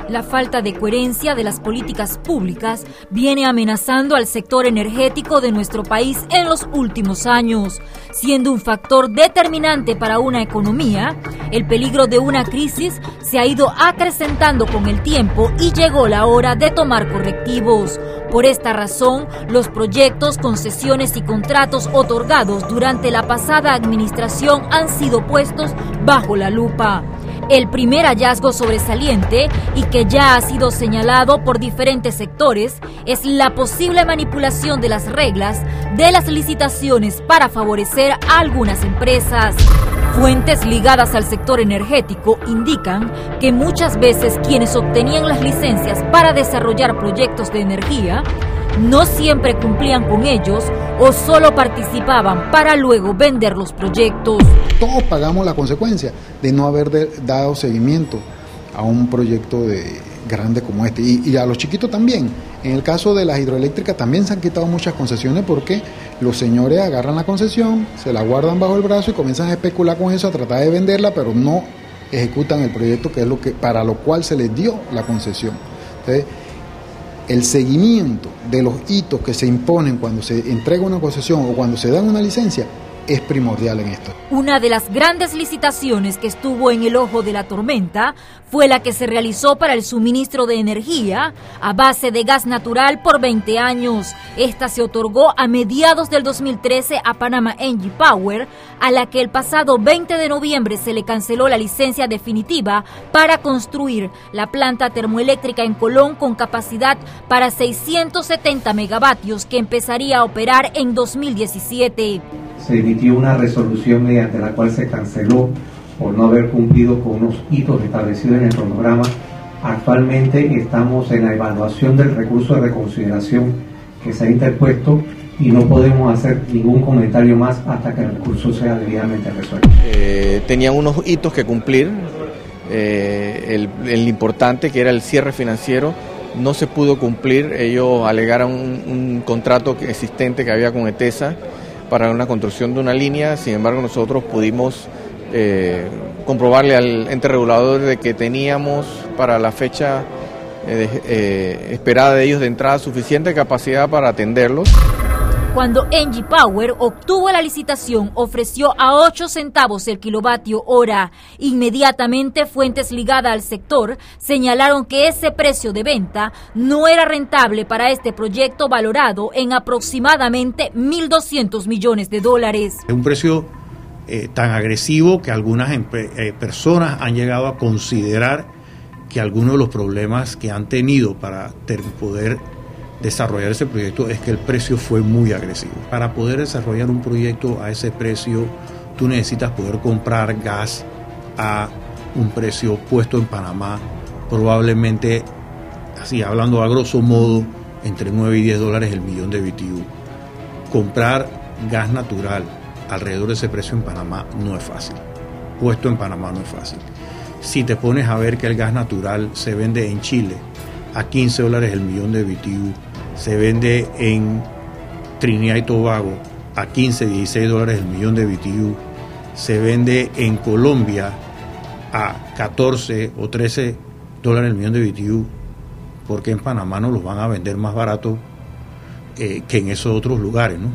La falta de coherencia de las políticas públicas viene amenazando al sector energético de nuestro país en los últimos años, siendo un factor determinante para una economía. El peligro de una crisis se ha ido acrecentando con el tiempo y llegó la hora de tomar correctivos. Por esta razón, los proyectos, concesiones y contratos otorgados durante la pasada administración han sido puestos bajo la lupa. El primer hallazgo sobresaliente y que ya ha sido señalado por diferentes sectores es la posible manipulación de las reglas de las licitaciones para favorecer a algunas empresas. Fuentes ligadas al sector energético indican que muchas veces quienes obtenían las licencias para desarrollar proyectos de energía no siempre cumplían con ellos o solo participaban para luego vender los proyectos. Todos pagamos la consecuencia de no haber dado seguimiento a un proyecto grande como este. Y a los chiquitos también. En el caso de las hidroeléctricas también se han quitado muchas concesiones porque los señores agarran la concesión, se la guardan bajo el brazo y comienzan a especular con eso, a tratar de venderla, pero no ejecutan el proyecto que es para lo cual se les dio la concesión. Entonces, el seguimiento de los hitos que se imponen cuando se entrega una concesión o cuando se dan una licencia es primordial en esto. Una de las grandes licitaciones que estuvo en el ojo de la tormenta fue la que se realizó para el suministro de energía a base de gas natural por 20 años. Esta se otorgó a mediados del 2013 a Panama Engie Power, a la que el pasado 20 de noviembre se le canceló la licencia definitiva para construir la planta termoeléctrica en Colón con capacidad para 670 megavatios que empezaría a operar en 2017. Se emitió una resolución mediante la cual se canceló por no haber cumplido con unos hitos establecidos en el cronograma. Actualmente estamos en la evaluación del recurso de reconsideración que se ha interpuesto y no podemos hacer ningún comentario más hasta que el recurso sea debidamente resuelto. Tenían unos hitos que cumplir, el importante que era el cierre financiero no se pudo cumplir. Ellos alegaron un contrato existente que había con ETESA para una construcción de una línea. Sin embargo, nosotros pudimos comprobarle al ente regulador de que teníamos para la fecha esperada de ellos de entrada suficiente capacidad para atenderlos. Cuando Engie Power obtuvo la licitación, ofreció a 8 centavos el kilovatio hora. Inmediatamente, fuentes ligadas al sector señalaron que ese precio de venta no era rentable para este proyecto valorado en aproximadamente $1.200 millones. Es un precio tan agresivo que algunas personas han llegado a considerar que algunos de los problemas que han tenido para poder desarrollar ese proyecto es que el precio fue muy agresivo. Para poder desarrollar un proyecto a ese precio, tú necesitas poder comprar gas a un precio puesto en Panamá, probablemente, así hablando a grosso modo, entre 9 y 10 dólares el millón de BTU. Comprar gas natural alrededor de ese precio en Panamá no es fácil. Puesto en Panamá no es fácil. Si te pones a ver que el gas natural se vende en Chile a 15 dólares el millón de BTU, se vende en Trinidad y Tobago a 15, 16 dólares el millón de BTU, se vende en Colombia a 14 o 13 dólares el millón de BTU, porque en Panamá no los van a vender más barato que en esos otros lugares, ¿no?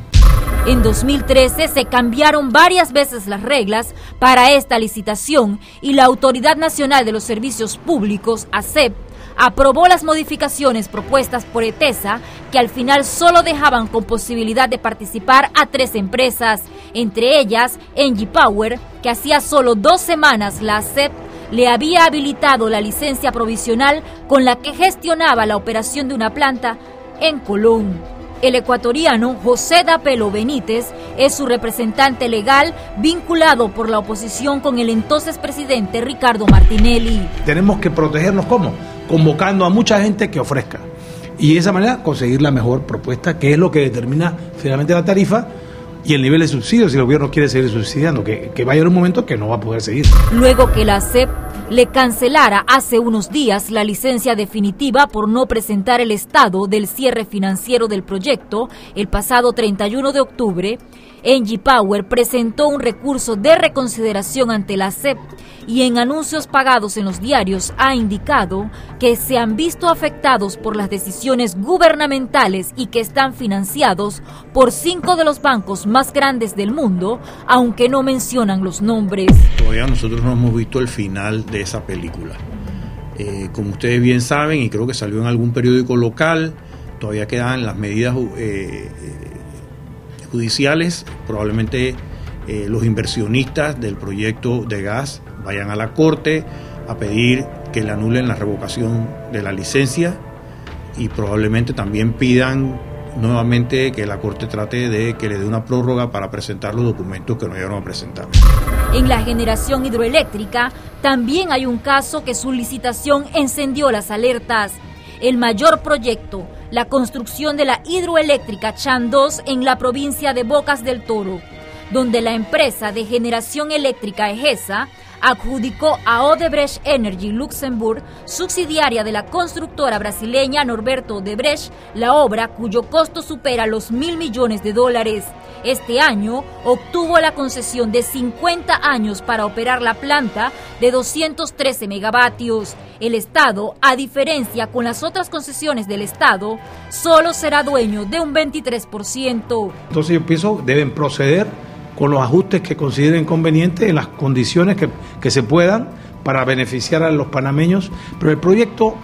En 2013 se cambiaron varias veces las reglas para esta licitación y la Autoridad Nacional de los Servicios Públicos, ASEP, aprobó las modificaciones propuestas por ETESA, que al final solo dejaban con posibilidad de participar a 3 empresas, entre ellas Engie Power, que hacía solo 2 semanas la ASEP le había habilitado la licencia provisional con la que gestionaba la operación de una planta en Colón. El ecuatoriano José Dapelo Benítez es su representante legal, vinculado por la oposición con el entonces presidente Ricardo Martinelli. Tenemos que protegernos, ¿cómo? Convocando a mucha gente que ofrezca. Y de esa manera conseguir la mejor propuesta, que es lo que determina finalmente la tarifa y el nivel de subsidio, si el gobierno quiere seguir subsidiando, que va a llegar un momento que no va a poder seguir. Luego que la ASEP le cancelara hace unos días la licencia definitiva por no presentar el estado del cierre financiero del proyecto el pasado 31 de octubre, Engie Power presentó un recurso de reconsideración ante la SEP y en anuncios pagados en los diarios ha indicado que se han visto afectados por las decisiones gubernamentales y que están financiados por 5 de los bancos más grandes del mundo, aunque no mencionan los nombres. Todavía nosotros no hemos visto el final de esa película. Como ustedes bien saben, y creo que salió en algún periódico local, todavía quedan las medidas judiciales. Probablemente los inversionistas del proyecto de gas vayan a la corte a pedir que le anulen la revocación de la licencia y probablemente también pidan nuevamente que la corte trate de que le dé una prórroga para presentar los documentos que no llegaron a presentar. En la generación hidroeléctrica también hay un caso que su licitación encendió las alertas. El mayor proyecto, la construcción de la hidroeléctrica Chan 2 en la provincia de Bocas del Toro, donde la empresa de generación eléctrica EGESA adjudicó a Odebrecht Energy Luxembourg, subsidiaria de la constructora brasileña Norberto Odebrecht, la obra cuyo costo supera los $1.000 millones. Este año obtuvo la concesión de 50 años para operar la planta de 213 megavatios. El Estado, a diferencia con las otras concesiones del Estado, solo será dueño de un 23%. Entonces yo pienso deben proceder con los ajustes que consideren convenientes en las condiciones que se puedan para beneficiar a los panameños, pero el proyecto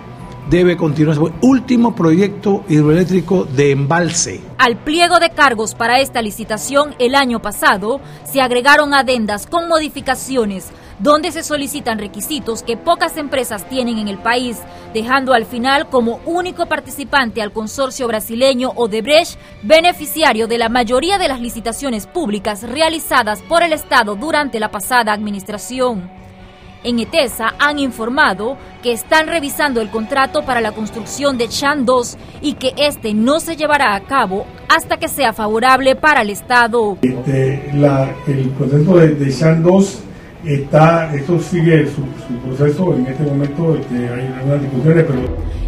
debe continuar. Último proyecto hidroeléctrico de embalse. Al pliego de cargos para esta licitación el año pasado se agregaron adendas con modificaciones donde se solicitan requisitos que pocas empresas tienen en el país, dejando al final como único participante al consorcio brasileño Odebrecht, beneficiario de la mayoría de las licitaciones públicas realizadas por el Estado durante la pasada administración. En ETESA han informado que están revisando el contrato para la construcción de Chan 2 y que este no se llevará a cabo hasta que sea favorable para el Estado. El proceso de Chan 2 esto sigue su proceso. En este momento hay algunas discusiones, pero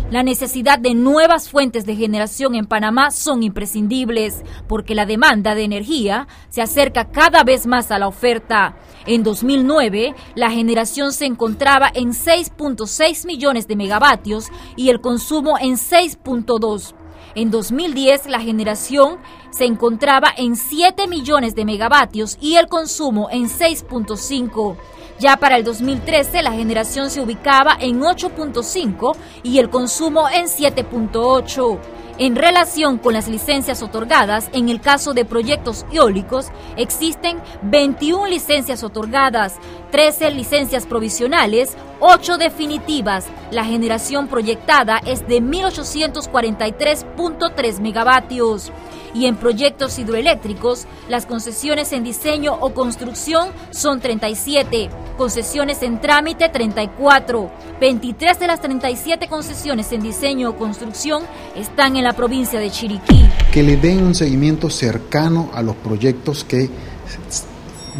la necesidad de nuevas fuentes de generación en Panamá son imprescindibles porque la demanda de energía se acerca cada vez más a la oferta. En 2009, la generación se encontraba en 6.6 millones de megavatios y el consumo en 6.2. En 2010, la generación se encontraba en 7 millones de megavatios y el consumo en 6.5. Ya para el 2013, la generación se ubicaba en 8.5 y el consumo en 7.8. En relación con las licencias otorgadas, en el caso de proyectos eólicos, existen 21 licencias otorgadas, 13 licencias provisionales, 8 definitivas. La generación proyectada es de 1.843.3 megavatios. Y en proyectos hidroeléctricos, las concesiones en diseño o construcción son 37, concesiones en trámite 34. 23 de las 37 concesiones en diseño o construcción están en la provincia de Chiriquí. Que le den un seguimiento cercano a los proyectos que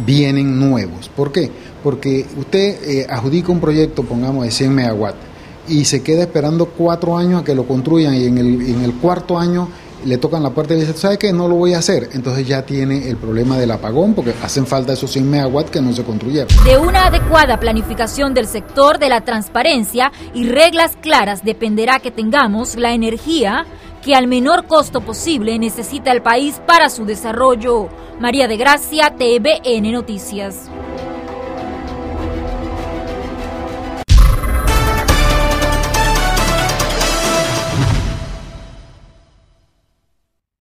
vienen nuevos. ¿Por qué? Porque usted adjudica un proyecto, pongamos, de 100 megawatts y se queda esperando 4 años a que lo construyan y en el cuarto año le tocan la puerta y le dicen, ¿sabe qué? No lo voy a hacer. Entonces ya tiene el problema del apagón porque hacen falta esos 100 megawatts que no se construyeron. De una adecuada planificación del sector, de la transparencia y reglas claras dependerá que tengamos la energía que al menor costo posible necesita el país para su desarrollo. María de Gracia, TVN Noticias.